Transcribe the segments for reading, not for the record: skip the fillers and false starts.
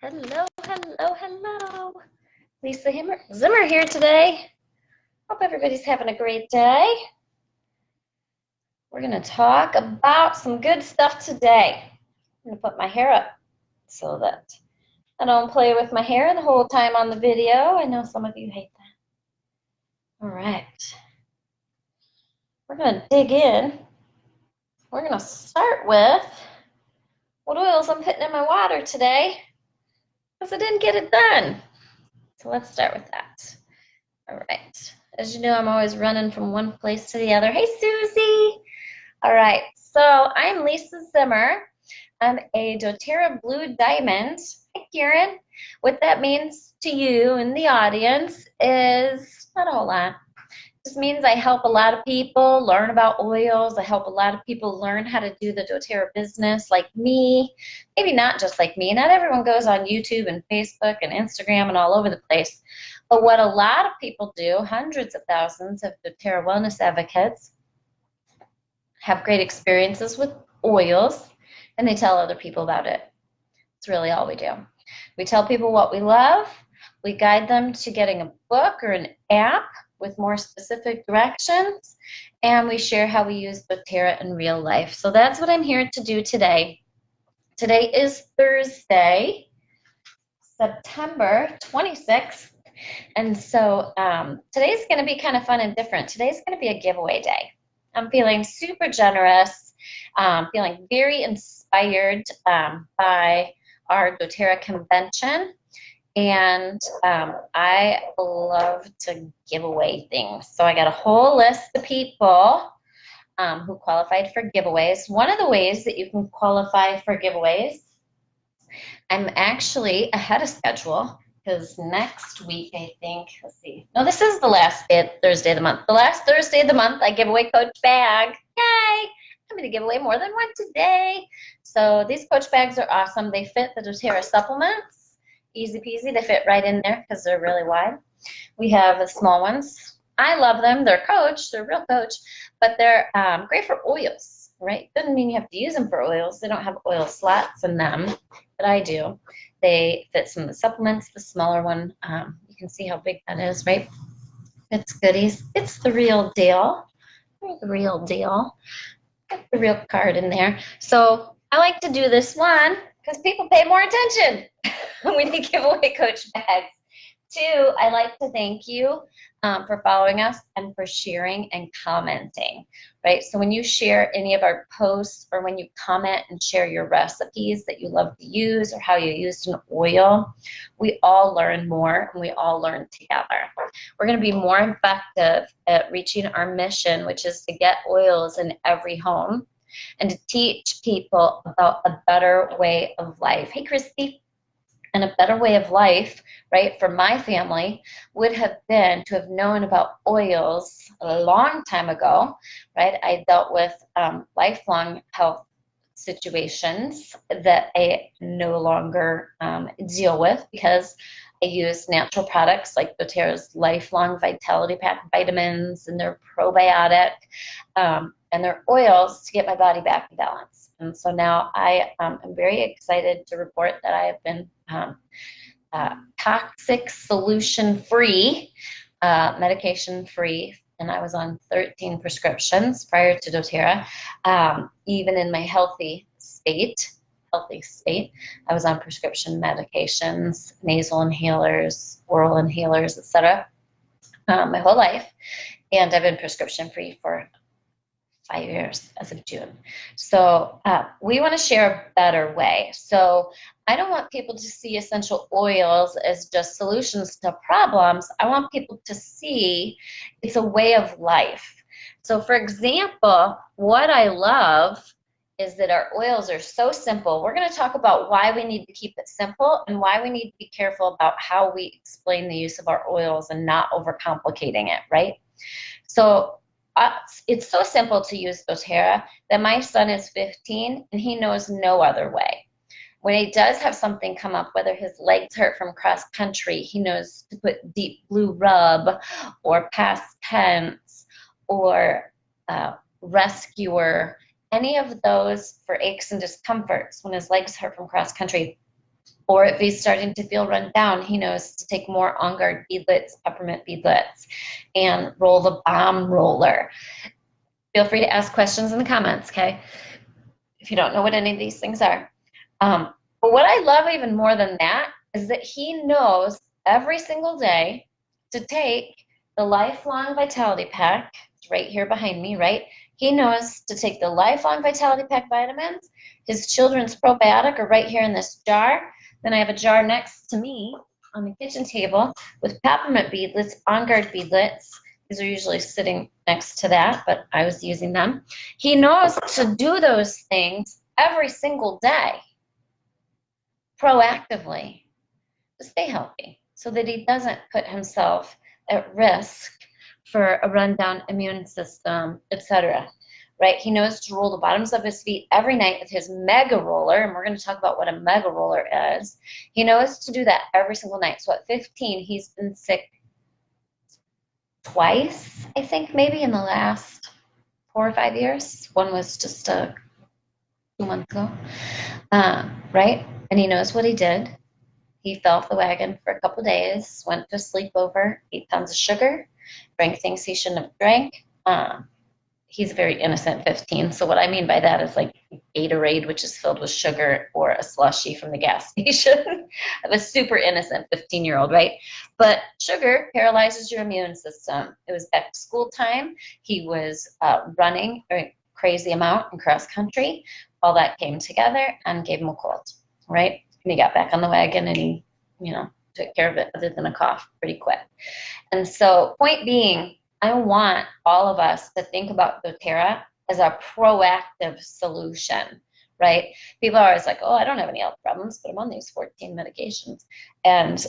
Hello, hello, hello. Lisa Zimmer here today. Hope everybody's having a great day. We're going to talk about some good stuff today. I'm going to put my hair up so that I don't play with my hair the whole time on the video. I know some of you hate that. All right. We're going to dig in. We're going to start with what oils I'm putting in my water today because I didn't get it done. So let's start with that. All right. As you know, I'm always running from one place to the other. Hey, Susie. All right. So I'm Lisa Zimmer. I'm a doTERRA Blue Diamond. Hi, Karen. What that means to you in the audience is not a whole lot. It just means I help a lot of people learn about oils. I help a lot of people learn how to do the doTERRA business like me. Maybe not just like me. Not everyone goes on YouTube and Facebook and Instagram and all over the place. But what a lot of people do, hundreds of thousands of doTERRA wellness advocates, have great experiences with oils, and they tell other people about it. It's really all we do. We tell people what we love. We guide them to getting a book or an app with more specific directions, and we share how we use doTERRA in real life. So that's what I'm here to do today. Today is Thursday, September 26th. And so today's going to be kind of fun and different. Today's going to be a giveaway day. I'm feeling super generous, feeling very inspired by our doTERRA convention. And I love to give away things. So I got a whole list of people who qualified for giveaways. One of the ways that you can qualify for giveaways, I'm actually ahead of schedule because next week, I think, let's see. No, this is the last Thursday of the month. The last Thursday of the month, I give away Coach Bag. Yay! I'm going to give away more than one today. So these Coach Bags are awesome. They fit the doTERRA supplements. Easy peasy. They fit right in there because they're really wide. We have the small ones. I love them. They're Coach. They're real Coach. But they're great for oils, right? Doesn't mean you have to use them for oils. They don't have oil slots in them, but I do. They fit some of the supplements. The smaller one, you can see how big that is, right? It's goodies. It's the real deal. The real deal. Got the real card in there. So I like to do this one because people pay more attention when they give away Coach Bags. Two, I like to thank you for following us and for sharing and commenting, right? So when you share any of our posts or when you comment and share your recipes that you love to use or how you used an oil, we all learn more and we all learn together. We're going to be more effective at reaching our mission, which is to get oils in every home and to teach people about a better way of life. Hey, Christy. And a better way of life, right, for my family would have been to have known about oils a long time ago, right? I dealt with lifelong health situations that I no longer deal with because I use natural products like doTERRA's Lifelong Vitality Pack vitamins and their probiotic and their oils to get my body back in balance. And so now I am very excited to report that I have been toxic solution free, medication free, and I was on 13 prescriptions prior to doTERRA. Even in my healthy state, I was on prescription medications, nasal inhalers, oral inhalers, etc. My whole life, and I've been prescription free for 5 years as of June. So we want to share a better way. So I don't want people to see essential oils as just solutions to problems. I want people to see it's a way of life. So for example, what I love is that our oils are so simple. We're going to talk about why we need to keep it simple and why we need to be careful about how we explain the use of our oils and not overcomplicating it, right? So it's so simple to use doTERRA that my son is 15 and he knows no other way. When he does have something come up, whether his legs hurt from cross country, he knows to put Deep Blue Rub or Past Tense or Rescuer, any of those for aches and discomforts when his legs hurt from cross country. Or if he's starting to feel run down, he knows to take more On Guard beadlets, peppermint beadlets, and roll the balm roller. Feel free to ask questions in the comments, okay? If you don't know what any of these things are. But what I love even more than that is that he knows every single day to take the Lifelong Vitality Pack. It's right here behind me, right? He knows to take the Lifelong Vitality Pack vitamins. His children's probiotic are right here in this jar. Then I have a jar next to me on the kitchen table with peppermint beadlets, On Guard beadlets. These are usually sitting next to that, but I was using them. He knows to do those things every single day, proactively, to stay healthy, so that he doesn't put himself at risk for a rundown immune system, etc. Right? He knows to roll the bottoms of his feet every night with his mega roller, and we're going to talk about what a mega roller is. He knows to do that every single night. So at 15, he's been sick twice, I think, maybe in the last 4 or 5 years. One was just 2 months ago, right? And he knows what he did. He fell off the wagon for a couple of days, went to a sleepover, ate tons of sugar, drank things he shouldn't have drank. He's a very innocent 15. So what I mean by that is like Gatorade, which is filled with sugar, or a slushie from the gas station. I'm a super innocent 15-year-old, right? But sugar paralyzes your immune system. It was back to school time. He was running a crazy amount in cross country. All that came together and gave him a cold, right? And he got back on the wagon and he, took care of it other than a cough pretty quick. And so point being, I want all of us to think about doTERRA as a proactive solution, right? People are always like, oh, I don't have any health problems, but I'm on these 14 medications. And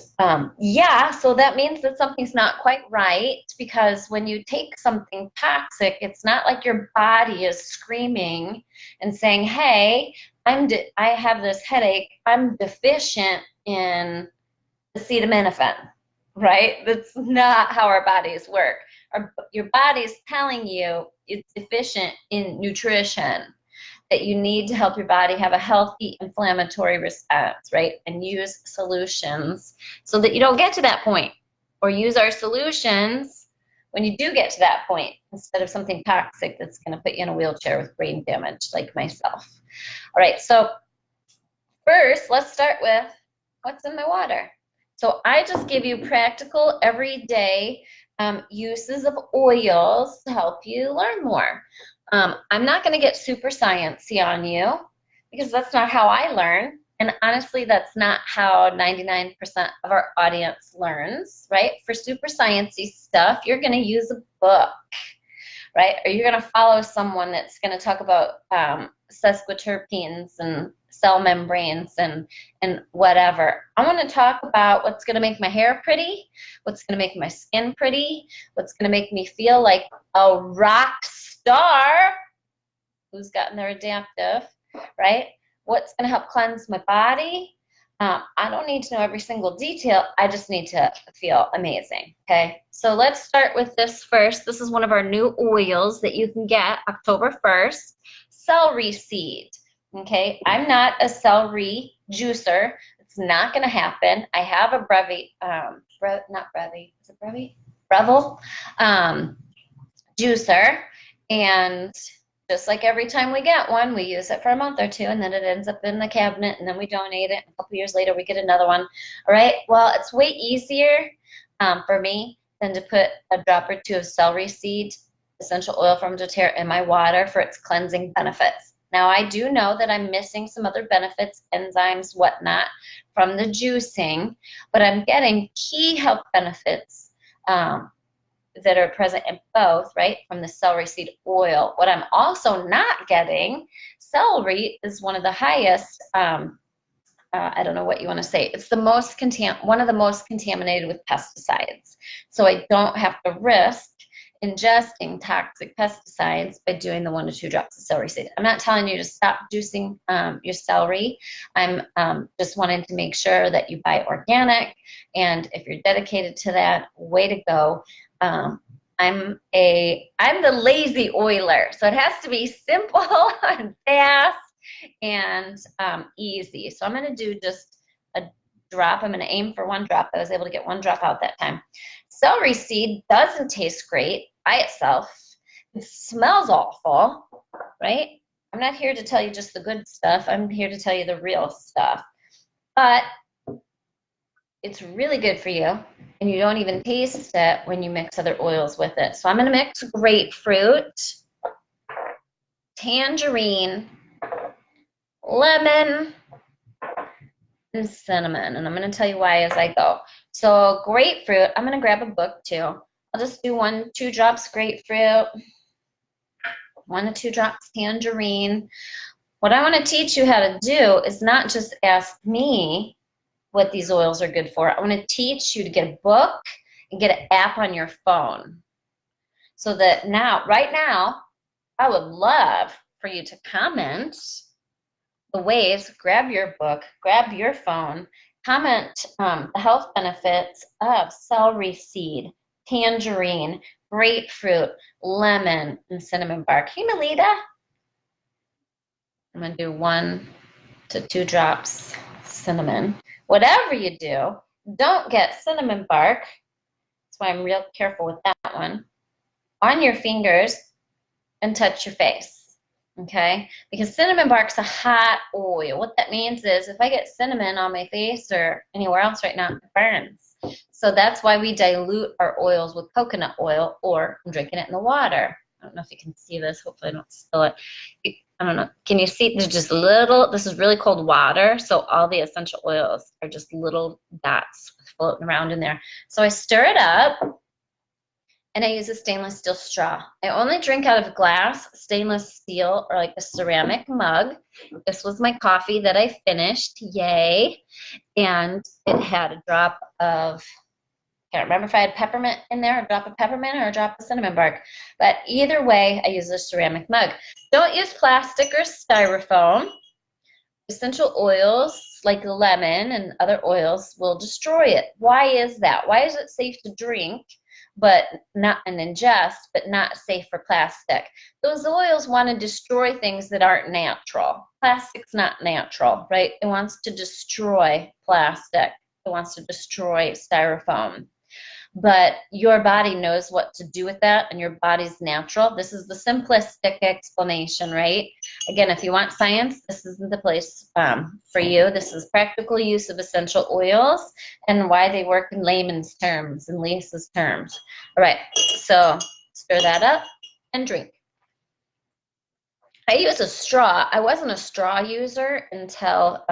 yeah, so that means that something's not quite right, because when you take something toxic, it's not like your body is screaming and saying, hey, I have this headache, I'm deficient in acetaminophen, right? That's not how our bodies work. Your body's telling you it's deficient in nutrition, that you need to help your body have a healthy inflammatory response, right? And use solutions so that you don't get to that point, or use our solutions when you do get to that point, instead of something toxic that's going to put you in a wheelchair with brain damage like myself. All right, so first, let's start with what's in my water. So I just give you practical, everyday uses of oils to help you learn more. I'm not going to get super sciencey on you, because that's not how I learn. And honestly, that's not how 99% of our audience learns, right? For super sciencey stuff, you're going to use a book, right? Or you're going to follow someone that's going to talk about sesquiterpenes and cell membranes and whatever. I want to talk about what's going to make my hair pretty, what's going to make my skin pretty, what's going to make me feel like a rock star who's gotten their adaptive, right? What's going to help cleanse my body. I don't need to know every single detail. I just need to feel amazing, okay? So let's start with this first. This is one of our new oils that you can get October 1st, celery seed. Okay, I'm not a celery juicer. It's not going to happen. I have a Breville juicer, and just like every time we get one, we use it for a month or two, and then it ends up in the cabinet, and then we donate it. A couple years later, we get another one. All right, well, it's way easier for me than to put a drop or two of celery seed essential oil from doTERRA in my water for its cleansing benefits. Now, I do know that I'm missing some other benefits, enzymes, whatnot, from the juicing, but I'm getting key health benefits that are present in both, right, from the celery seed oil. What I'm also not getting, celery is one of the highest, I don't know what you want to say, it's the most one of the most contaminated with pesticides. So I don't have to risk ingesting toxic pesticides by doing the 1 to 2 drops of celery seed. I'm not telling you to stop juicing your celery. I'm just wanting to make sure that you buy organic, and if you're dedicated to that, way to go. I'm the lazy oiler, so it has to be simple and fast and easy. So I'm going to do just a drop. I'm going to aim for 1 drop. I was able to get 1 drop out that time. Celery seed doesn't taste great by itself. It smells awful, right? I'm not here to tell you just the good stuff. I'm here to tell you the real stuff. But it's really good for you, and you don't even taste it when you mix other oils with it. So I'm going to mix grapefruit, tangerine, lemon, and cinnamon. And I'm going to tell you why as I go. So grapefruit, I'm going to grab a book too. I'll just do 1, 2 drops grapefruit, 1 to 2 drops tangerine. What I want to teach you how to do is not just ask me what these oils are good for. I want to teach you to get a book and get an app on your phone. So that now, right now, I would love for you to comment the ways, grab your book, grab your phone, comment the health benefits of celery seed, tangerine, grapefruit, lemon, and cinnamon bark. Hey, Melita. I'm going to do 1 to 2 drops cinnamon. Whatever you do, don't get cinnamon bark. That's why I'm real careful with that one. On your fingers and touch your face, okay? Because cinnamon bark's a hot oil. What that means is if I get cinnamon on my face or anywhere else right now, it burns. So that's why we dilute our oils with coconut oil, or I'm drinking it in the water. I don't know if you can see this. Hopefully I don't spill it. I don't know. Can you see? There's just little, this is really cold water. So all the essential oils are just little dots floating around in there. So I stir it up and I use a stainless steel straw. I only drink out of glass, stainless steel, or like a ceramic mug. This was my coffee that I finished. Yay. And it had a drop of, can't remember if I had peppermint in there, a drop of peppermint or a drop of cinnamon bark. But either way, I use a ceramic mug. Don't use plastic or styrofoam. Essential oils like lemon and other oils will destroy it. Why is that? Why is it safe to drink but not and ingest, but not safe for plastic? Those oils want to destroy things that aren't natural. Plastic's not natural, right? It wants to destroy plastic. It wants to destroy styrofoam. But your body knows what to do with that, and your body's natural. This is the simplistic explanation, right? Again, if you want science, this isn't the place for you. This is practical use of essential oils and why they work in layman's terms and Lisa's terms. All right, so stir that up and drink. I use a straw. I wasn't a straw user until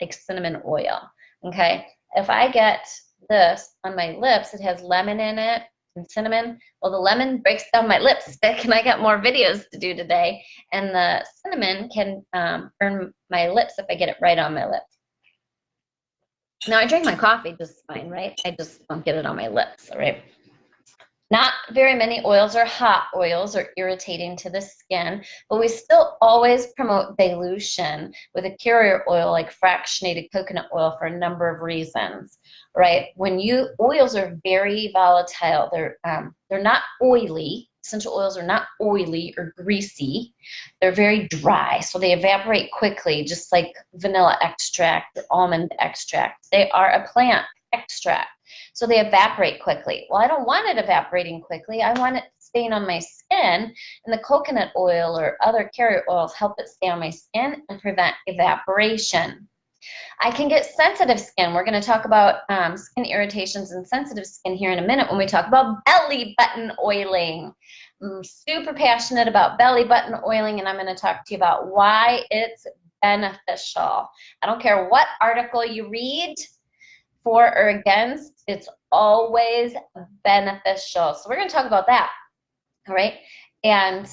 like cinnamon oil, okay? If I get this on my lips, it has lemon in it and cinnamon. Well, the lemon breaks down my lipstick, and I got more videos to do today. And the cinnamon can burn my lips if I get it right on my lips. Now, I drink my coffee just fine, right? I just don't get it on my lips, all right? Not very many oils or hot oils are irritating to the skin, but we still always promote dilution with a carrier oil like fractionated coconut oil for a number of reasons, right? Oils are very volatile. They're not oily. Essential oils are not oily or greasy. They're very dry, so they evaporate quickly, just like vanilla extract or almond extract. They are a plant extract. So they evaporate quickly. Well, I don't want it evaporating quickly. I want it staying on my skin, and the coconut oil or other carrier oils help it stay on my skin and prevent evaporation. I can get sensitive skin. We're going to talk about skin irritations and sensitive skin here in a minute when we talk about belly button oiling. I'm super passionate about belly button oiling, and I'm going to talk to you about why it's beneficial. I don't care what article you read, for or against, it's always beneficial. So we're going to talk about that, all right? And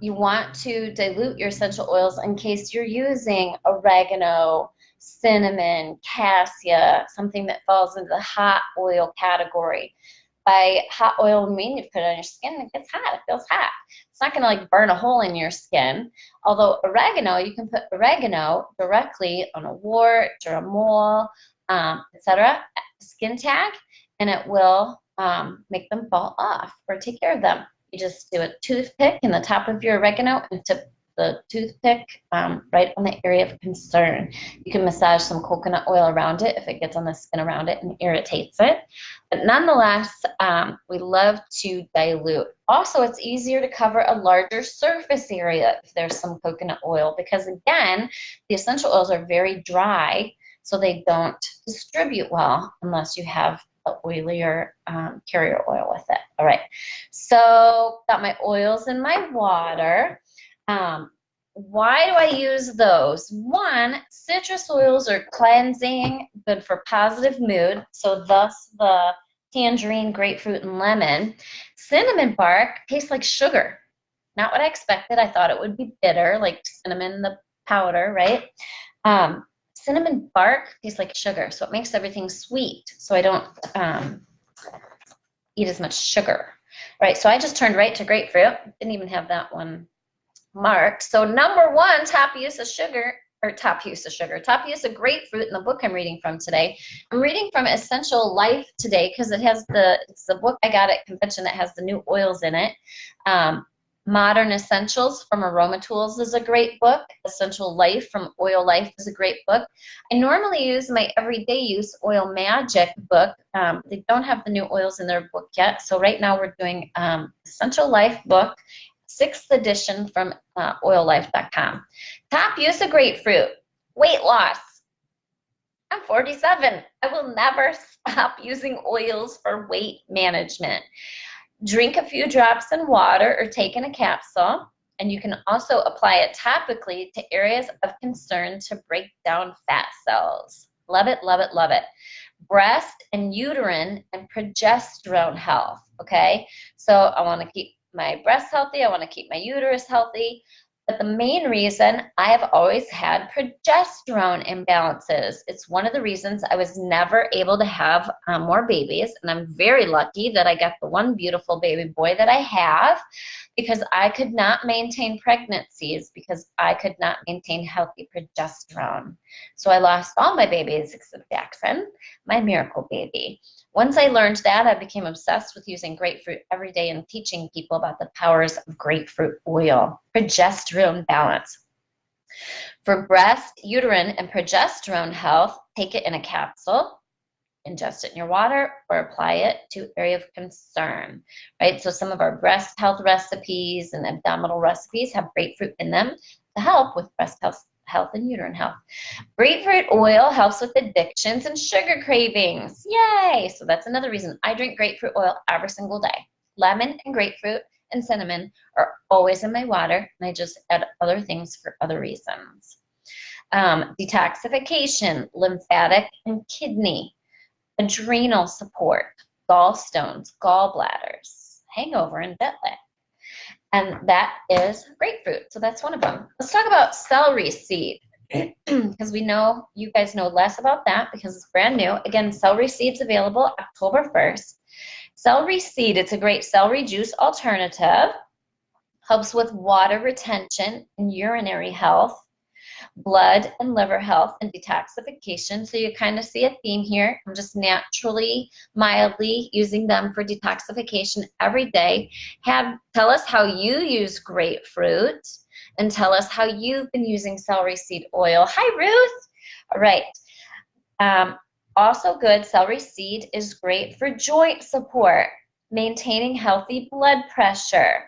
you want to dilute your essential oils in case you're using oregano, cinnamon, cassia, something that falls into the hot oil category. By hot oil, I mean you put it on your skin, it gets hot, it feels hot. It's not going to like burn a hole in your skin. Although oregano, you can put oregano directly on a wart or a mole, etc., skin tag, and it will make them fall off or take care of them. You just do a toothpick in the top of your oregano and tip the toothpick right on the area of concern. You can massage some coconut oil around it if it gets on the skin around it and irritates it. But nonetheless, we love to dilute. Also, it's easier to cover a larger surface area if there's some coconut oil, because again, the essential oils are very dry, so they don't distribute well unless you have an oilier carrier oil with it. All right, so got my oils in my water. Why do I use those? One, citrus oils are cleansing, good for positive mood, so thus the tangerine, grapefruit, and lemon. Cinnamon bark tastes like sugar. Not what I expected. I thought it would be bitter, like cinnamon, the powder, right? Cinnamon bark tastes like sugar, so it makes everything sweet, so I don't eat as much sugar, right? So I just turned right to grapefruit. Didn't even have that one marked. So number one, top use of grapefruit in the book I'm reading from today. I'm reading from Essential Life today because it's the book I got at convention that has the new oils in it. Modern Essentials from Aroma Tools is a great book. Essential Life from Oil Life is a great book. I normally use my Everyday Use Oil Magic book. They don't have the new oils in their book yet, so right now we're doing Essential Life book, 6th edition from oillife.com. Top use of grapefruit, weight loss. I'm 47. I will never stop using oils for weight management. Drink a few drops in water or take in a capsule, and you can also apply it topically to areas of concern to break down fat cells. Love it, love it, love it. Breast and uterine and progesterone health, okay? So I want to keep my breasts healthy, I want to keep my uterus healthy, but the main reason I have always had progesterone imbalances. It's one of the reasons I was never able to have more babies, and I'm very lucky that I got the one beautiful baby boy that I have, because I could not maintain pregnancies because I could not maintain healthy progesterone. So I lost all my babies except Jackson, my miracle baby. Once I learned that, I became obsessed with using grapefruit every day and teaching people about the powers of grapefruit oil. Progesterone balance. For breast, uterine, and progesterone health, take it in a capsule, ingest it in your water, or apply it to area of concern, right? So some of our breast health recipes and abdominal recipes have grapefruit in them to help with breast health and uterine health. Grapefruit oil helps with addictions and sugar cravings. Yay! So that's another reason I drink grapefruit oil every single day. Lemon and grapefruit and cinnamon are always in my water, and I just add other things for other reasons. Detoxification, lymphatic and kidney, adrenal support, gallstones, gallbladders, hangover, and jet lag. And that is grapefruit. So that's one of them. Let's talk about celery seed, because we know you guys know less about that because it's brand new. Again, celery seed's available October 1st. Celery seed, it's a great celery juice alternative. Helps with water retention and urinary health, blood and liver health, and detoxification. So you kind of see a theme here. I'm just naturally, mildly using them for detoxification every day. Tell us how you use grapefruit, and tell us how you've been using celery seed oil. Hi, Ruth. All right. Also good, celery seed is great for joint support, maintaining healthy blood pressure,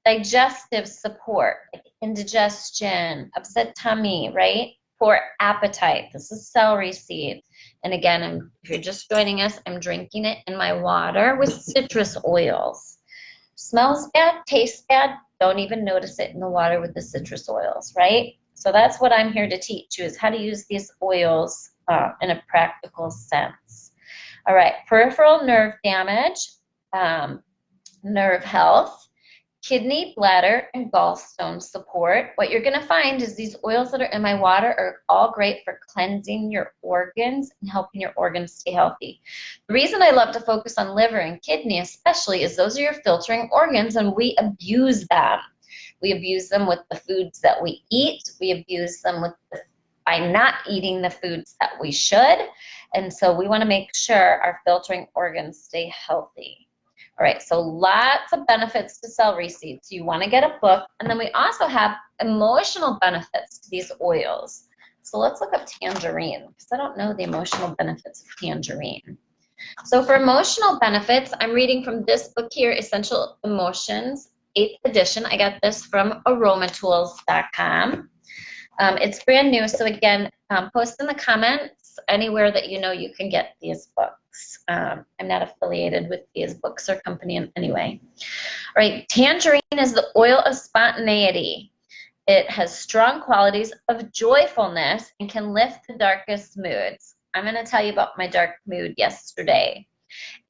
digestive support, like indigestion, upset tummy, right? Poor appetite. This is celery seed. And again, if you're just joining us, I'm drinking it in my water with citrus oils. Smells bad, tastes bad, don't even notice it in the water with the citrus oils, right? So that's what I'm here to teach you, is how to use these oils in a practical sense. All right, peripheral nerve damage, nerve health, kidney, bladder, and gallstone support. What you're going to find is these oils that are in my water are all great for cleansing your organs and helping your organs stay healthy. The reason I love to focus on liver and kidney especially is those are your filtering organs, and we abuse them. We abuse them with the foods that we eat. We abuse them by not eating the foods that we should. And so we want to make sure our filtering organs stay healthy. All right, so lots of benefits to celery seeds. So you want to get a book. And then we also have emotional benefits to these oils. So let's look up tangerine, because I don't know the emotional benefits of tangerine. So for emotional benefits, I'm reading from this book here, Essential Emotions, 8th edition. I got this from aromatools.com. It's brand new, so again, post in the comments anywhere that you know you can get these books. I'm not affiliated with these books or company in any way. All right, tangerine is the oil of spontaneity. It has strong qualities of joyfulness and can lift the darkest moods. I'm going to tell you about my dark mood yesterday.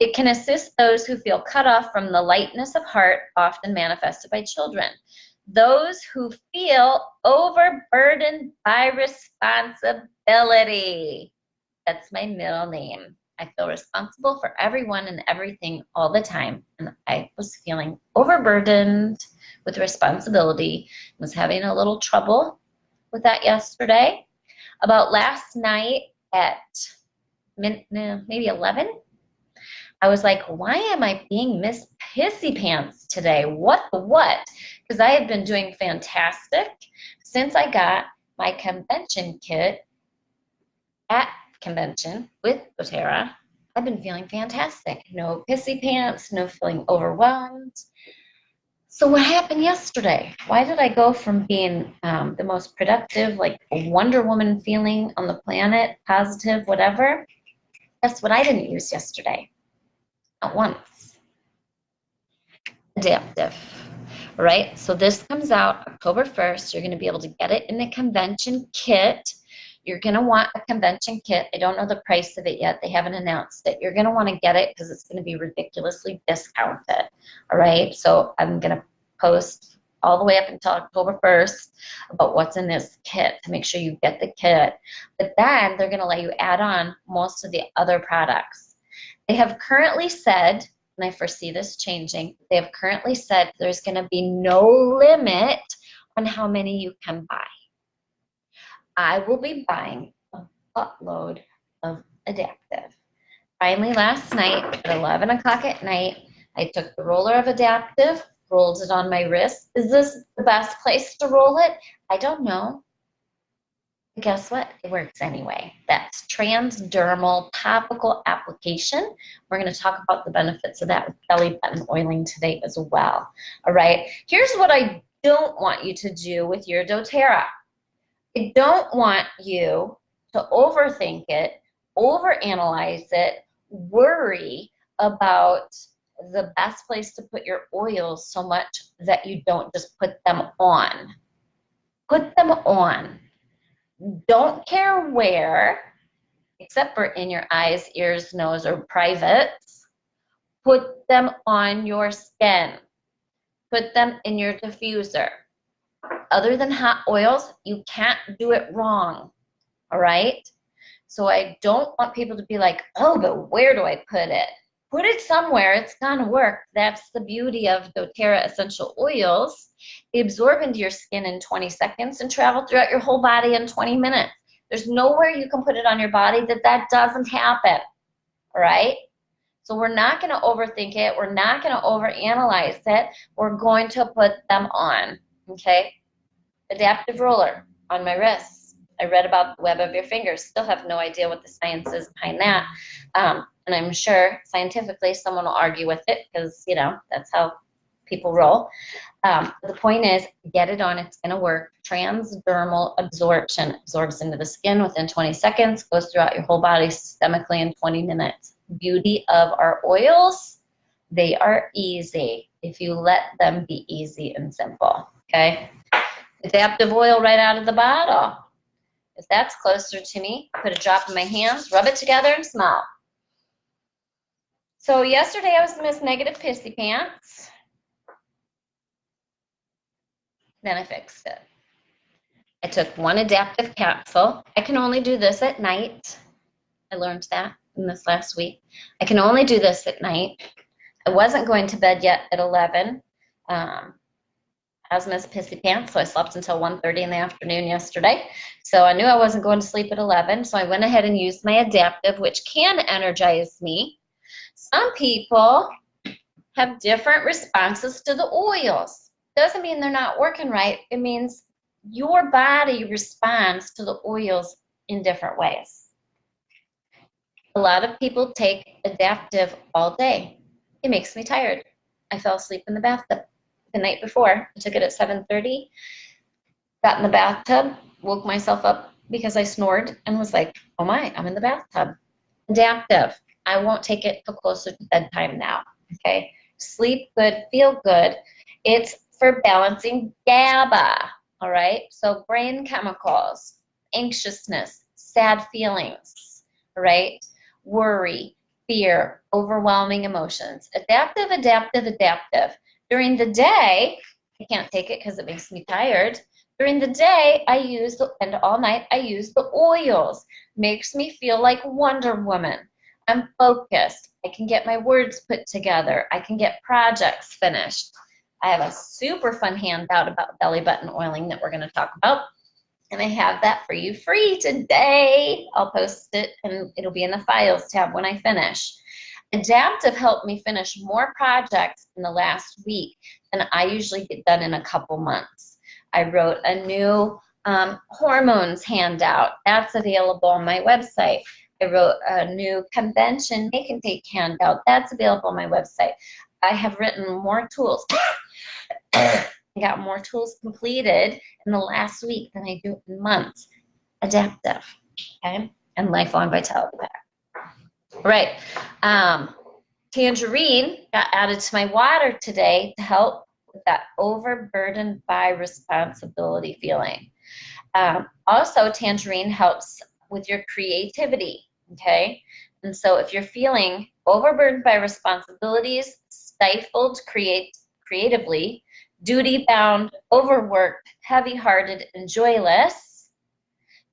It can assist those who feel cut off from the lightness of heart, often manifested by children. Those who feel overburdened by responsibility. That's my middle name. I feel responsible for everyone and everything all the time. And I was feeling overburdened with responsibility. I was having a little trouble with that yesterday. About last night at maybe 11, I was like, why am I being Miss Pissy Pants today? What the what? Because I have been doing fantastic since I got my convention kit at convention with doTERRA. I've been feeling fantastic. No pissy pants, no feeling overwhelmed. So what happened yesterday? Why did I go from being the most productive, like Wonder Woman feeling on the planet, positive, whatever? That's what I didn't use yesterday. Not once. Adaptive. Right? So this comes out October 1st. You're going to be able to get it in the convention kit. You're going to want a convention kit. I don't know the price of it yet. They haven't announced it. You're going to want to get it because it's going to be ridiculously discounted. All right? So I'm going to post all the way up until October 1st about what's in this kit to make sure you get the kit. But then they're going to let you add on most of the other products. They have currently said, and I foresee this changing, they have currently said there's going to be no limit on how many you can buy. I will be buying a buttload of Adaptive. Finally, last night at 11 o'clock at night, I took the roller of Adaptive, rolled it on my wrist. Is this the best place to roll it? I don't know. But guess what? It works anyway. That's transdermal topical application. We're going to talk about the benefits of that with belly button oiling today as well. All right. Here's what I don't want you to do with your doTERRA. I don't want you to overthink it, overanalyze it, worry about the best place to put your oils so much that you don't just put them on. Put them on. Don't care where, except for in your eyes, ears, nose, or privates. Put them on your skin. Put them in your diffuser. Other than hot oils, you can't do it wrong, all right? So I don't want people to be like, oh, but where do I put it? Put it somewhere. It's going to work. That's the beauty of doTERRA essential oils. They absorb into your skin in 20 seconds and travel throughout your whole body in 20 minutes. There's nowhere you can put it on your body that doesn't happen, all right? So we're not going to overthink it. We're not going to overanalyze it. We're going to put them on, okay? Adaptive roller on my wrists. I read about the web of your fingers. Still have no idea what the science is behind that. And I'm sure scientifically someone will argue with it because, you know, that's how people roll. The point is, get it on. It's going to work. Transdermal absorption absorbs into the skin within 20 seconds, goes throughout your whole body systemically in 20 minutes. Beauty of our oils, they are easy if you let them be easy and simple, okay? Adaptive oil right out of the bottle. If that's closer to me, put a drop in my hands, rub it together, and smell. So yesterday I was Miss Negative Pissy Pants. Then I fixed it. I took one adaptive capsule. I can only do this at night. I learned that in this last week. I can only do this at night. I wasn't going to bed yet at 11. I was Miss Pissy Pants, so I slept until 1:30 in the afternoon yesterday. So I knew I wasn't going to sleep at 11, so I went ahead and used my adaptive, which can energize me. Some people have different responses to the oils. Doesn't mean they're not working right. It means your body responds to the oils in different ways. A lot of people take adaptive all day. It makes me tired. I fell asleep in the bathtub the night before. I took it at 7:30, got in the bathtub, woke myself up because I snored and was like, oh my, I'm in the bathtub. Adaptive. I won't take it till closer to bedtime now. Okay. Sleep good, feel good. It's for balancing GABA. All right. So brain chemicals, anxiousness, sad feelings, right? Worry, fear, overwhelming emotions. Adaptive, adaptive, adaptive. During the day, I can't take it because it makes me tired. During the day, and all night, I use the oils. Makes me feel like Wonder Woman. I'm focused. I can get my words put together. I can get projects finished. I have a super fun handout about belly button oiling that we're going to talk about. And I have that for you free today. I'll post it and it'll be in the files tab when I finish. Adaptive helped me finish more projects in the last week than I usually get done in a couple months. I wrote a new hormones handout. That's available on my website. I wrote a new convention make and take handout. That's available on my website. I have written more tools. I got more tools completed in the last week than I do in months. Adaptive, okay? And lifelong vitality pack. Right. Tangerine got added to my water today to help with that overburdened by responsibility feeling. Also, tangerine helps with your creativity, okay? And so if you're feeling overburdened by responsibilities, stifled creatively, duty-bound, overworked, heavy-hearted, and joyless,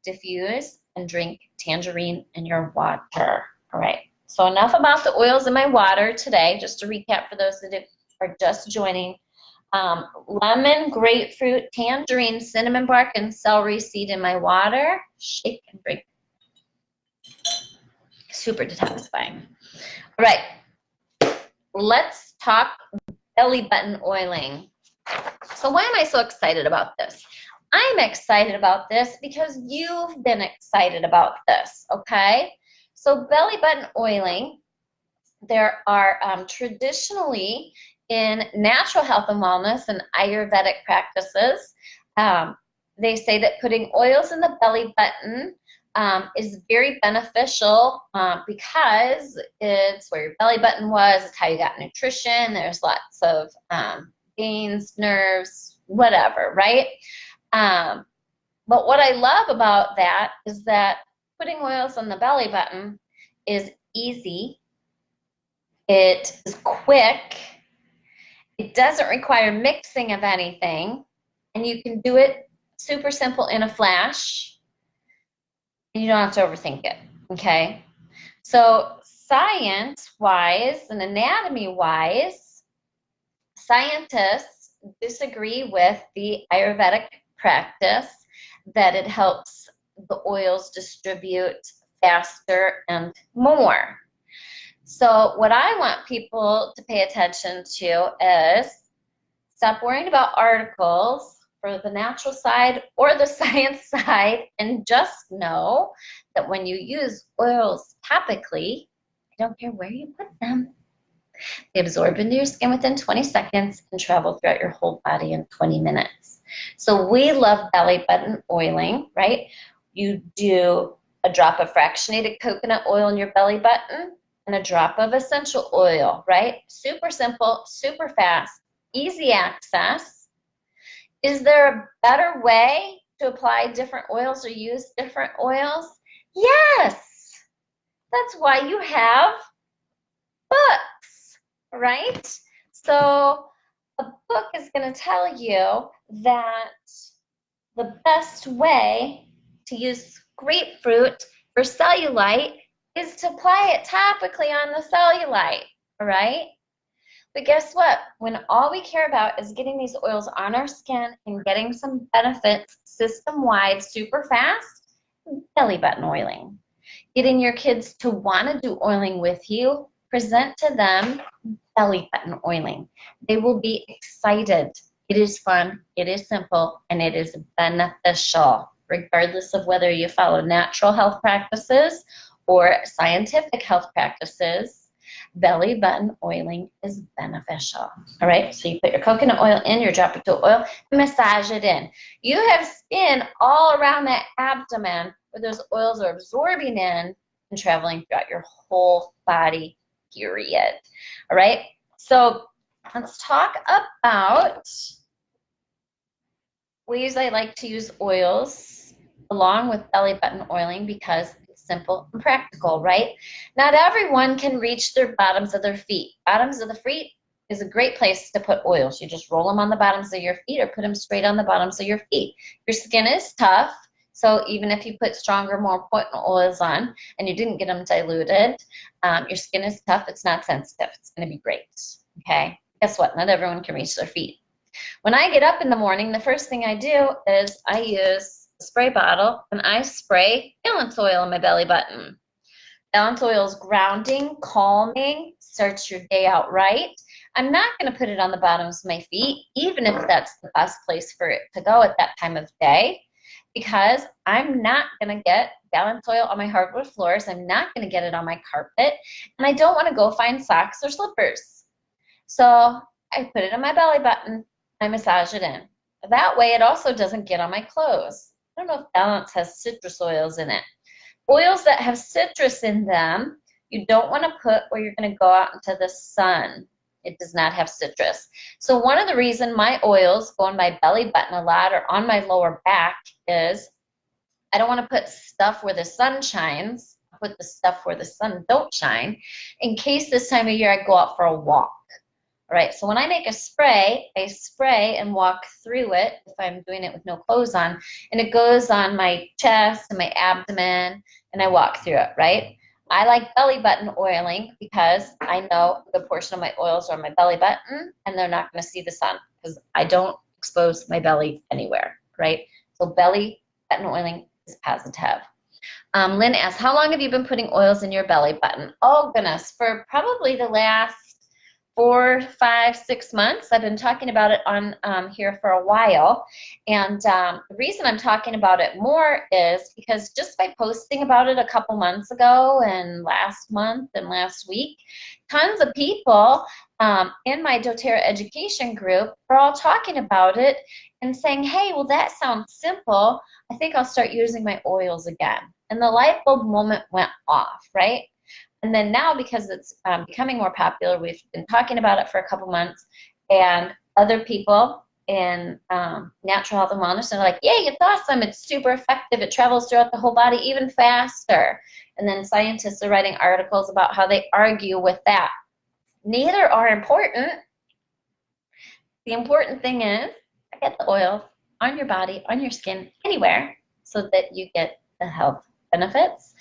diffuse and drink tangerine in your water. All right, so enough about the oils in my water today. Just to recap for those that are just joining. Lemon, grapefruit, tangerine, cinnamon bark, and celery seed in my water. Shake and drink. Super detoxifying. All right, let's talk belly button oiling. So why am I so excited about this? I'm excited about this because you've been excited about this, okay? So belly button oiling, there are traditionally in natural health and wellness and Ayurvedic practices, they say that putting oils in the belly button is very beneficial because it's where your belly button was, it's how you got nutrition, there's lots of veins, nerves, whatever, right? But what I love about that is that putting oils on the belly button is easy, it is quick, it doesn't require mixing of anything, and you can do it super simple in a flash, and you don't have to overthink it, okay? So science-wise and anatomy-wise, scientists disagree with the Ayurvedic practice that it helps the oils distribute faster and more. So what I want people to pay attention to is stop worrying about articles for the natural side or the science side, and just know that when you use oils topically, I don't care where you put them, they absorb into your skin within 20 seconds and travel throughout your whole body in 20 minutes. So we love belly button oiling, right? You do a drop of fractionated coconut oil in your belly button and a drop of essential oil, right? Super simple, super fast, easy access. Is there a better way to apply different oils or use different oils? Yes. That's why you have books, right? So a book is going to tell you that the best way to use grapefruit for cellulite is to apply it topically on the cellulite, all right? But guess what? When all we care about is getting these oils on our skin and getting some benefits system-wide super fast, belly button oiling. Getting your kids to want to do oiling with you, present to them belly button oiling. They will be excited It is fun, it is simple, and it is beneficial, regardless of whether you follow natural health practices or scientific health practices. Belly button oiling is beneficial. All right, so you put your coconut oil in, you drop it to oil, and massage it in. You have skin all around that abdomen where those oils are absorbing in and traveling throughout your whole body, period. All right, so let's talk about ways I like to use oils along with belly button oiling because it's simple and practical, right? Not everyone can reach their bottoms of their feet. Bottoms of the feet is a great place to put oils. You just roll them on the bottoms of your feet or put them straight on the bottoms of your feet. Your skin is tough, so even if you put stronger, more potent oils on and you didn't get them diluted, your skin is tough. It's not sensitive. It's going to be great, okay? Guess what? Not everyone can reach their feet. When I get up in the morning, the first thing I do is I use a spray bottle and I spray balance oil in my belly button. Balance oil is grounding, calming, starts your day out right. I'm not going to put it on the bottoms of my feet, even if that's the best place for it to go at that time of day, because I'm not going to get balance oil on my hardwood floors. I'm not going to get it on my carpet, and I don't want to go find socks or slippers. So I put it on my belly button. I massage it in. That way it also doesn't get on my clothes. I don't know if balance has citrus oils in it. Oils that have citrus in them, you don't want to put where you're going to go out into the sun. It does not have citrus. So one of the reasons my oils go on my belly button a lot or on my lower back is I don't want to put stuff where the sun shines. I put the stuff where the sun don't shine in case this time of year I go out for a walk. All right, so when I make a spray, I spray and walk through it if I'm doing it with no clothes on, and it goes on my chest and my abdomen, and I walk through it, right? I like belly button oiling because I know the portion of my oils are on my belly button, and they're not going to see the sun because I don't expose my belly anywhere, right? So belly button oiling is positive. Lynn asks, how long have you been putting oils in your belly button? Oh, goodness, for probably the last 4, 5, 6 months. I've been talking about it on here for a while. And the reason I'm talking about it more is because just by posting about it a couple months ago and last month and last week, tons of people in my doTERRA education group are all talking about it and saying, hey, well, that sounds simple. I think I'll start using my oils again. And the light bulb moment went off, right? And then now, because it's becoming more popular, we've been talking about it for a couple months, and other people in natural health and wellness are like, yay, it's awesome, it's super effective, it travels throughout the whole body even faster. And then scientists are writing articles about how they argue with that. Neither are important. The important thing is, get the oil on your body, on your skin, anywhere, so that you get the health benefits.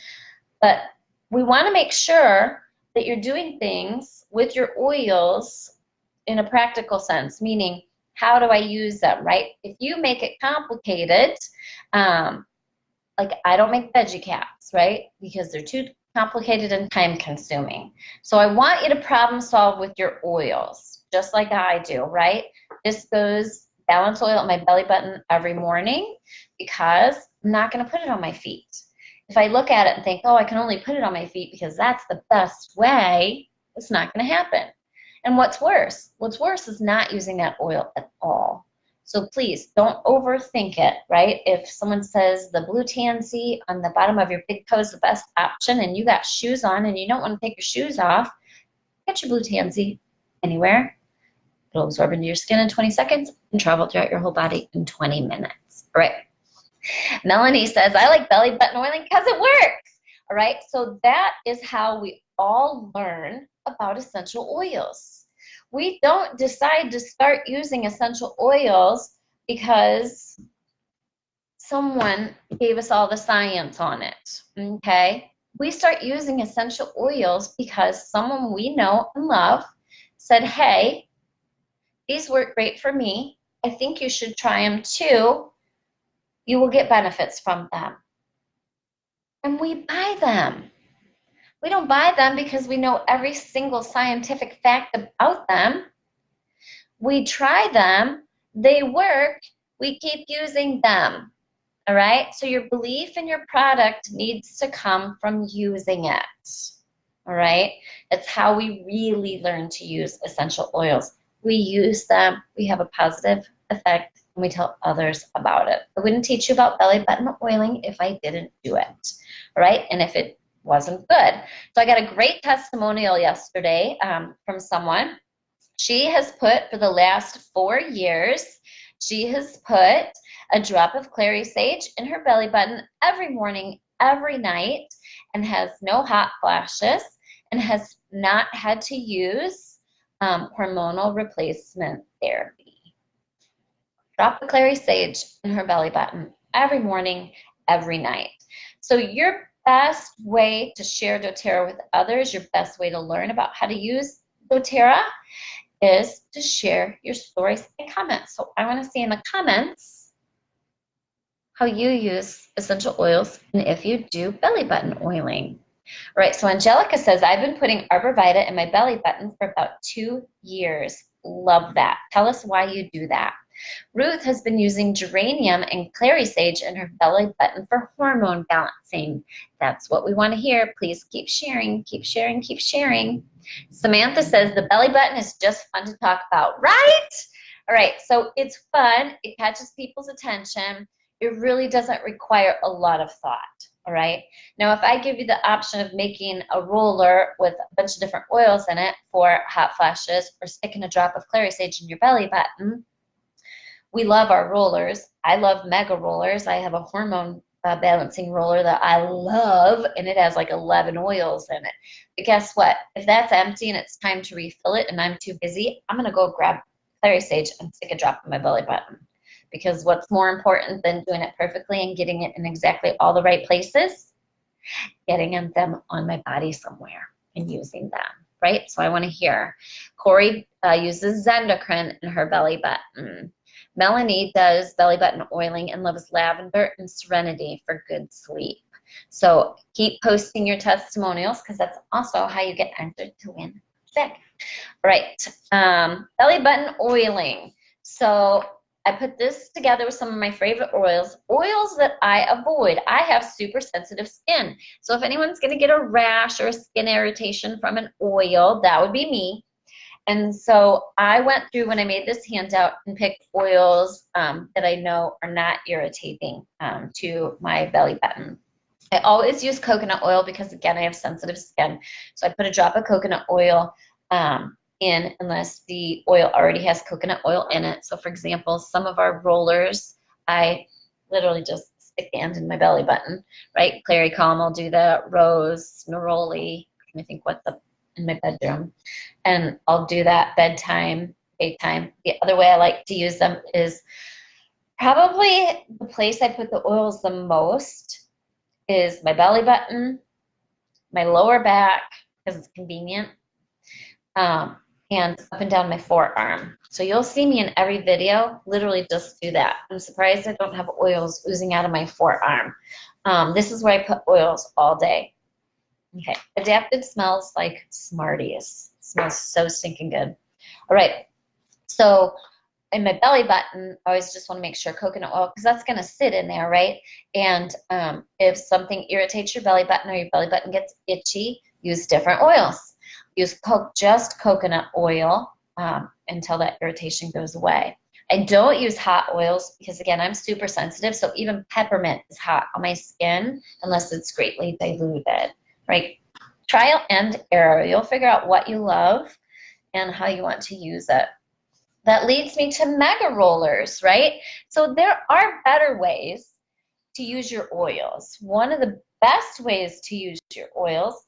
But we want to make sure that you're doing things with your oils in a practical sense, meaning how do I use them, right? If you make it complicated, like I don't make veggie caps, right? Because they're too complicated and time consuming. So I want you to problem solve with your oils, just like I do, right? This goes balance oil on my belly button every morning because I'm not going to put it on my feet. If I look at it and think, oh, I can only put it on my feet because that's the best way, it's not going to happen. And what's worse? What's worse is not using that oil at all. So please don't overthink it, right? If someone says the blue tansy on the bottom of your big toe is the best option and you got shoes on and you don't want to take your shoes off, get your blue tansy anywhere. It'll absorb into your skin in 20 seconds and travel throughout your whole body in 20 minutes. All right. Melanie says, I like belly button oiling because it works. All right, so that is how we all learn about essential oils. We don't decide to start using essential oils because someone gave us all the science on it, okay? We start using essential oils because someone we know and love said, hey, these work great for me. I think you should try them too. You will get benefits from them. And we buy them. We don't buy them because we know every single scientific fact about them. We try them They work, we keep using them. All right, so your belief in your product needs to come from using it. All right, it's how we really learn to use essential oils. We use them, we have a positive effect, and we tell others about it. I wouldn't teach you about belly button oiling if I didn't do it. All right, and if it wasn't good. So I got a great testimonial yesterday from someone. She has put, for the last 4 years, she has put a drop of clary sage in her belly button every morning, every night, and has no hot flashes and has not had to use hormonal replacement therapy. Drop the clary sage in her belly button every morning, every night. So your best way to share doTERRA with others, your best way to learn about how to use doTERRA is to share your stories and comments. So I want to see in the comments how you use essential oils and if you do belly button oiling. All right, so Angelica says, I've been putting Arbor Vitae in my belly button for about 2 years. Love that. Tell us why you do that. Ruth has been using geranium and clary sage in her belly button for hormone balancing. That's what we want to hear. Please keep sharing, keep sharing, keep sharing. Samantha says the belly button is just fun to talk about, right? All right, so it's fun. It catches people's attention. It really doesn't require a lot of thought, all right? Now, if I give you the option of making a roller with a bunch of different oils in it for hot flashes or sticking a drop of clary sage in your belly button, we love our rollers. I love mega rollers. I have a hormone balancing roller that I love, and it has like 11 oils in it. But guess what? If that's empty and it's time to refill it and I'm too busy, I'm going to go grab clary sage and stick a drop in my belly button. Because what's more important than doing it perfectly and getting it in exactly all the right places? Getting them on my body somewhere and using them, right? So I want to hear. Corey uses Zendocrine in her belly button. Melanie does belly button oiling and loves lavender and serenity for good sleep. So keep posting your testimonials because that's also how you get entered to win big. All right, belly button oiling. So I put this together with some of my favorite oils that I avoid. I have super sensitive skin. So if anyone's going to get a rash or a skin irritation from an oil, that would be me. And so I went through when I made this handout and picked oils that I know are not irritating to my belly button. I always use coconut oil because, again, I have sensitive skin. So I put a drop of coconut oil in unless the oil already has coconut oil in it. So, for example, some of our rollers, I literally just stick the end in my belly button, right? Clary Calm, I'll do that. Rose, Neroli, I think what the in my bedroom, and I'll do that bedtime, daytime. The other way I like to use them is probably the place I put the oils the most is my belly button, my lower back, because it's convenient, and up and down my forearm. So you'll see me in every video literally just do that. I'm surprised I don't have oils oozing out of my forearm. This is where I put oils all day. Okay, adapted smells like Smarties. It smells so stinking good. All right, so in my belly button, I always just want to make sure coconut oil, because that's going to sit in there, right? And if something irritates your belly button or your belly button gets itchy, use different oils. Use just coconut oil until that irritation goes away. I don't use hot oils because, again, I'm super sensitive, so even peppermint is hot on my skin unless it's greatly diluted. Right? Trial and error. You'll figure out what you love and how you want to use it. That leads me to mega rollers, right? So there are better ways to use your oils. One of the best ways to use your oils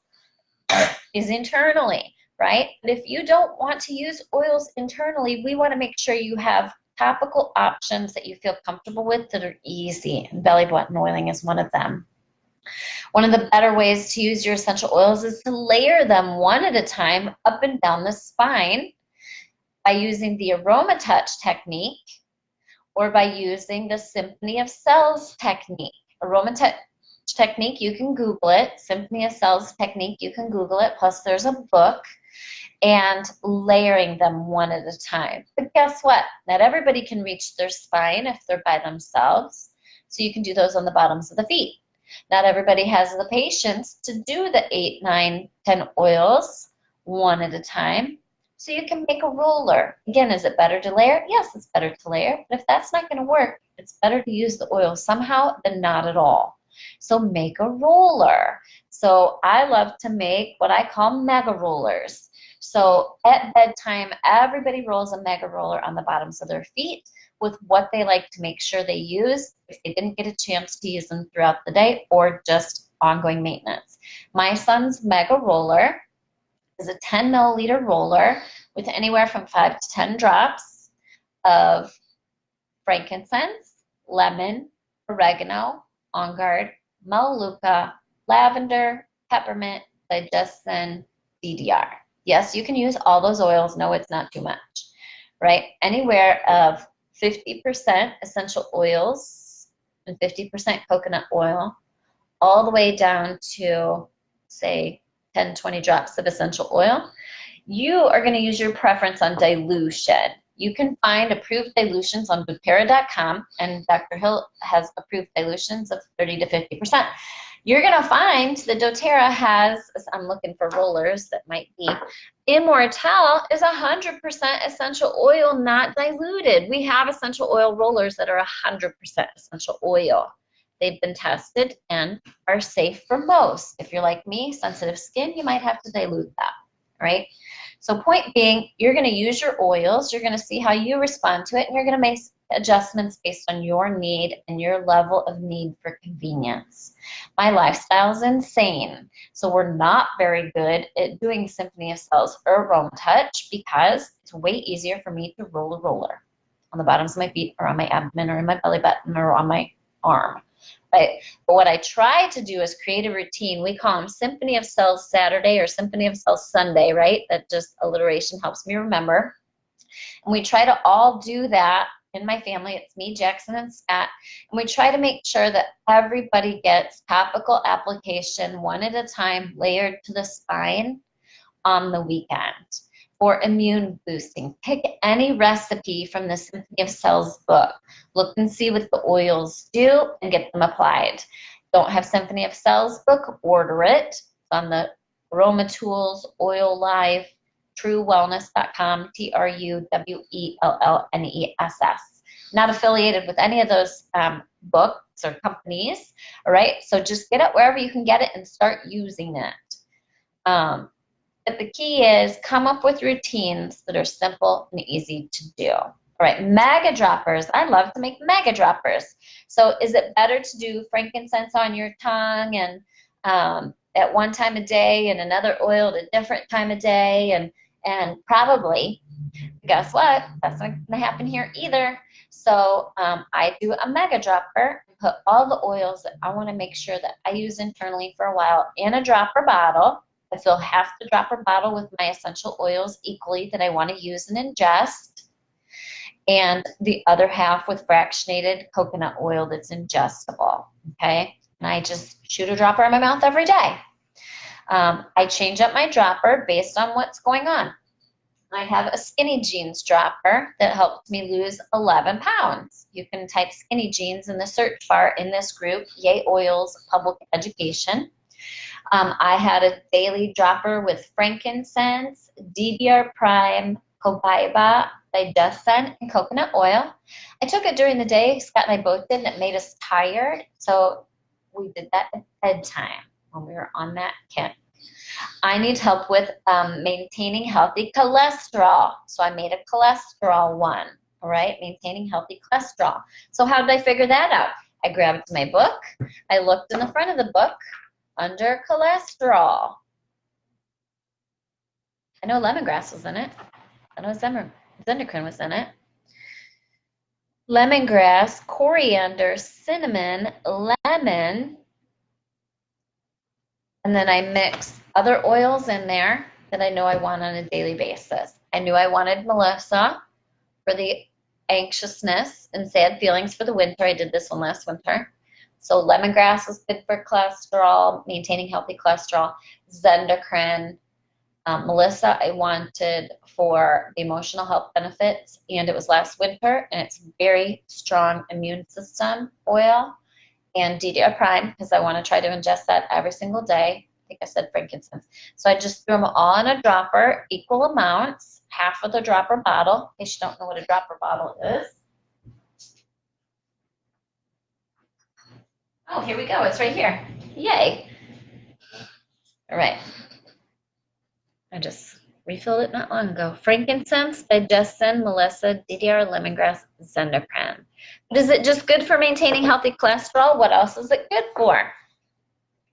is internally, right? But if you don't want to use oils internally, we want to make sure you have topical options that you feel comfortable with that are easy. And belly button oiling is one of them. One of the better ways to use your essential oils is to layer them one at a time up and down the spine by using the aroma touch technique or by using the symphony of cells technique. Aroma touch technique, you can Google it. Symphony of Cells technique, you can Google it. Plus, there's a book. And layering them one at a time. But guess what? Not everybody can reach their spine if they're by themselves. So you can do those on the bottoms of the feet. Not everybody has the patience to do the 8, 9, 10 oils one at a time. So you can make a roller. Again, is it better to layer? Yes, it's better to layer. But if that's not going to work, it's better to use the oil somehow than not at all. So make a roller. So I love to make what I call mega rollers. So at bedtime, everybody rolls a mega roller on the bottoms of their feet with what they like to make sure they use if they didn't get a chance to use them throughout the day or just ongoing maintenance. My son's mega roller is a 10 milliliter roller with anywhere from 5 to 10 drops of frankincense, lemon, oregano, on guard, melaleuca, lavender, peppermint, digestion, DDR. Yes, you can use all those oils. No, it's not too much, right? Anywhere of 50% essential oils and 50% coconut oil, all the way down to, say, 10, 20 drops of essential oil. You are going to use your preference on dilution. You can find approved dilutions on doTERRA.com, and Dr. Hill has approved dilutions of 30 to 50%. You're going to find the doTERRA has, I'm looking for rollers that might be, Immortelle is 100% essential oil, not diluted. We have essential oil rollers that are 100% essential oil. They've been tested and are safe for most. If you're like me, sensitive skin, you might have to dilute that, right? So point being, you're going to use your oils, you're going to see how you respond to it, and you're going to make adjustments based on your need and your level of need for convenience. My lifestyle is insane, so we're not very good at doing Symphony of Cells or Aroma Touch because it's way easier for me to roll a roller on the bottoms of my feet or on my abdomen or in my belly button or on my arm. Right? But what I try to do is create a routine. We call them Symphony of Cells Saturday or Symphony of Cells Sunday, right? That just alliteration helps me remember. And we try to all do that in my family. It's me, Jackson, and Scott. And we try to make sure that everybody gets topical application one at a time layered to the spine on the weekend for immune boosting. Pick any recipe from the Symphony of Cells book. Look and see what the oils do and get them applied. Don't have Symphony of Cells book? Order it. It's on the Aroma Tools, Oil Live, TrueWellness.com, TrueWellness. Not affiliated with any of those books or companies, all right? So just get it wherever you can get it and start using it. But the key is come up with routines that are simple and easy to do. All right, mega droppers. I love to make mega droppers. So is it better to do frankincense on your tongue and at one time a day and another oil at a different time of day? And probably, guess what? That's not going to happen here either. So I do a mega dropper, put all the oils that I want to make sure that I use internally for a while in a dropper bottle. I fill half the dropper bottle with my essential oils equally that I want to use and ingest, and the other half with fractionated coconut oil that's ingestible, okay? And I just shoot a dropper in my mouth every day. I change up my dropper based on what's going on. I have a skinny jeans dropper that helps me lose 11 pounds. You can type skinny jeans in the search bar in this group, yayoils Public Education. I had a daily dropper with frankincense, DDR Prime, copaiba, digestion, and coconut oil. I took it during the day. Scott and I both did, and it made us tired. So we did that at bedtime when we were on that kick. I need help with maintaining healthy cholesterol. So I made a cholesterol one, all right, maintaining healthy cholesterol. So how did I figure that out? I grabbed my book. I looked in the front of the book under cholesterol. I know lemongrass was in it. I know Zimmer, endocrine was in it. Lemongrass, coriander, cinnamon, lemon, and then I mix other oils in there that I know I want on a daily basis. I knew I wanted Melissa for the anxiousness and sad feelings for the winter. I did this one last winter. So lemongrass is good for cholesterol, maintaining healthy cholesterol. Zendocrine. Melissa, I wanted for the emotional health benefits, and it was last winter, and it's very strong immune system oil. And DDR Prime, because I want to try to ingest that every single day. I think I said frankincense. So I just threw them all in a dropper, equal amounts, half of the dropper bottle, in case you don't know what a dropper bottle is. Oh, here we go. It's right here. Yay. All right. I just refilled it not long ago. Frankincense, digestin, melissa, DDR, lemongrass, zendocrine. But is it just good for maintaining healthy cholesterol? What else is it good for?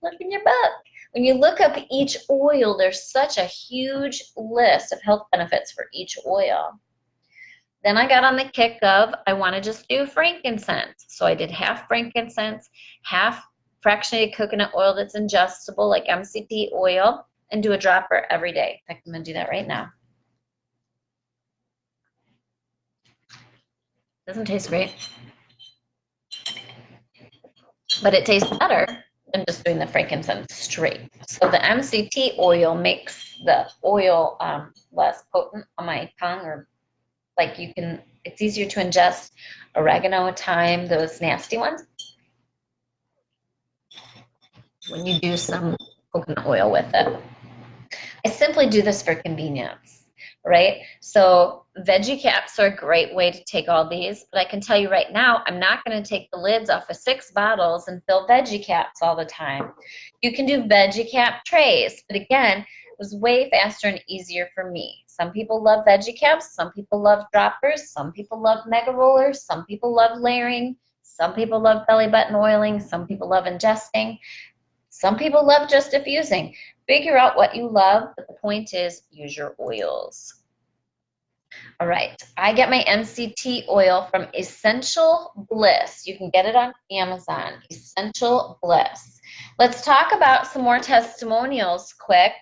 Look in your book. When you look up each oil, there's such a huge list of health benefits for each oil. Then I got on the kick of, I want to just do frankincense. So I did half frankincense, half fractionated coconut oil that's ingestible, like MCT oil, and do a dropper every day. In fact, I'm going to do that right now. Doesn't taste great, but it tastes better than just doing the frankincense straight. So the MCT oil makes the oil less potent on my tongue, or like you can, it's easier to ingest oregano, thyme, those nasty ones, when you do some coconut oil with it. I simply do this for convenience, right? So veggie caps are a great way to take all these, but I can tell you right now, I'm not going to take the lids off of 6 bottles and fill veggie caps all the time. You can do veggie cap trays, but again, it was way faster and easier for me. Some people love veggie caps, some people love droppers, some people love mega rollers, some people love layering, some people love belly button oiling, some people love ingesting, some people love just diffusing. Figure out what you love, but the point is use your oils. All right, I get my MCT oil from Essential Bliss. You can get it on Amazon, Essential Bliss. Let's talk about some more testimonials quick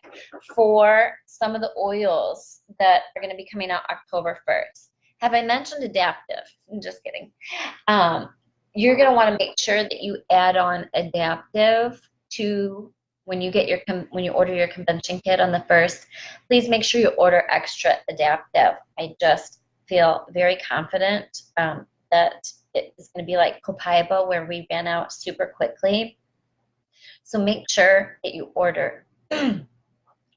for some of the oils that are going to be coming out October 1st. Have I mentioned adaptive? I'm just kidding. You're going to want to make sure that you add on adaptive to when you get when you order your convention kit on the 1st. Please make sure you order extra adaptive. I just feel very confident that it is going to be like Copaiba, where we ran out super quickly. So make sure that you order. Got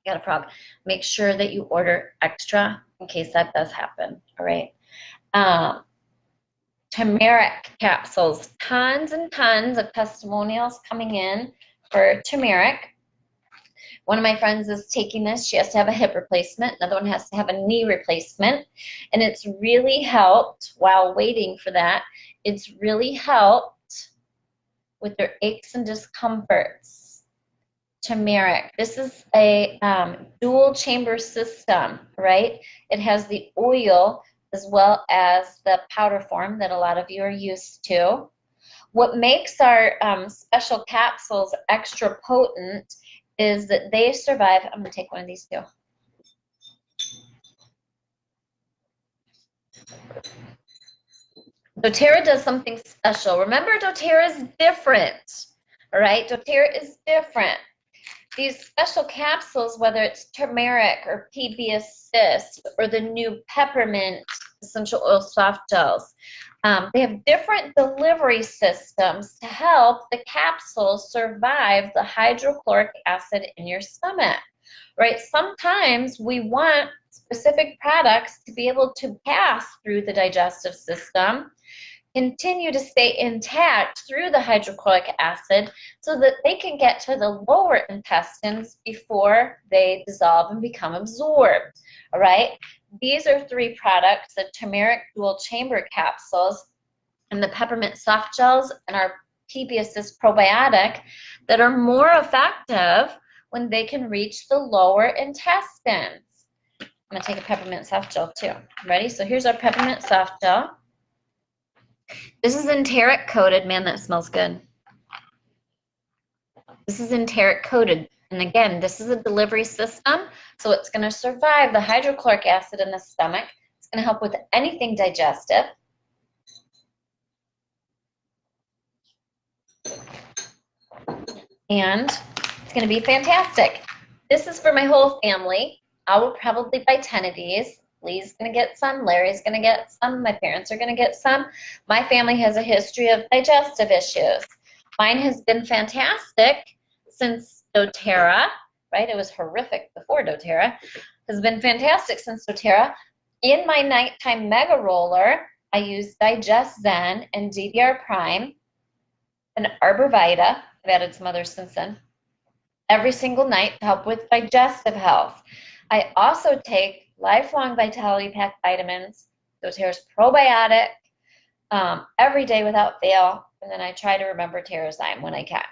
a frog. Make sure that you order extra in case that does happen. All right. Turmeric capsules. Tons and tons of testimonials coming in for turmeric. One of my friends is taking this. She has to have a hip replacement. Another one has to have a knee replacement. And it's really helped while waiting for that. It's really helped with their aches and discomforts. Turmeric. This is a dual chamber system, right? It has the oil as well as the powder form that a lot of you are used to. What makes our special capsules extra potent is that they survive. I'm going to take one of these too. doTERRA does something special. Remember, doTERRA is different. All right, doTERRA is different. These special capsules, whether it's turmeric or PB Assist or the new peppermint essential oil soft gels, they have different delivery systems to help the capsules survive the hydrochloric acid in your stomach, right? Sometimes we want specific products to be able to pass through the digestive system, continue to stay intact through the hydrochloric acid so that they can get to the lower intestines before they dissolve and become absorbed, all right? These are 3 products, the turmeric dual chamber capsules and the peppermint soft gels and our PB Assist probiotic, that are more effective when they can reach the lower intestines. I'm going to take a peppermint soft gel too. Ready? So here's our peppermint soft gel. This is enteric coated. Man, that smells good. This is enteric coated. And again, this is a delivery system, so it's going to survive the hydrochloric acid in the stomach. It's going to help with anything digestive. and it's going to be fantastic. This is for my whole family. I will probably buy 10 of these. Lee's going to get some. Larry's going to get some. My parents are going to get some. My family has a history of digestive issues. Mine has been fantastic since doTERRA, right? It was horrific before doTERRA. Has been fantastic since doTERRA. In my nighttime mega roller, I use Digest Zen and DDR Prime and Arborvita. I've added some others since then. Every single night to help with digestive health. I also take lifelong vitality pack vitamins, doTERRA's probiotic, every day without fail. And then I try to remember Terrazyme when I can.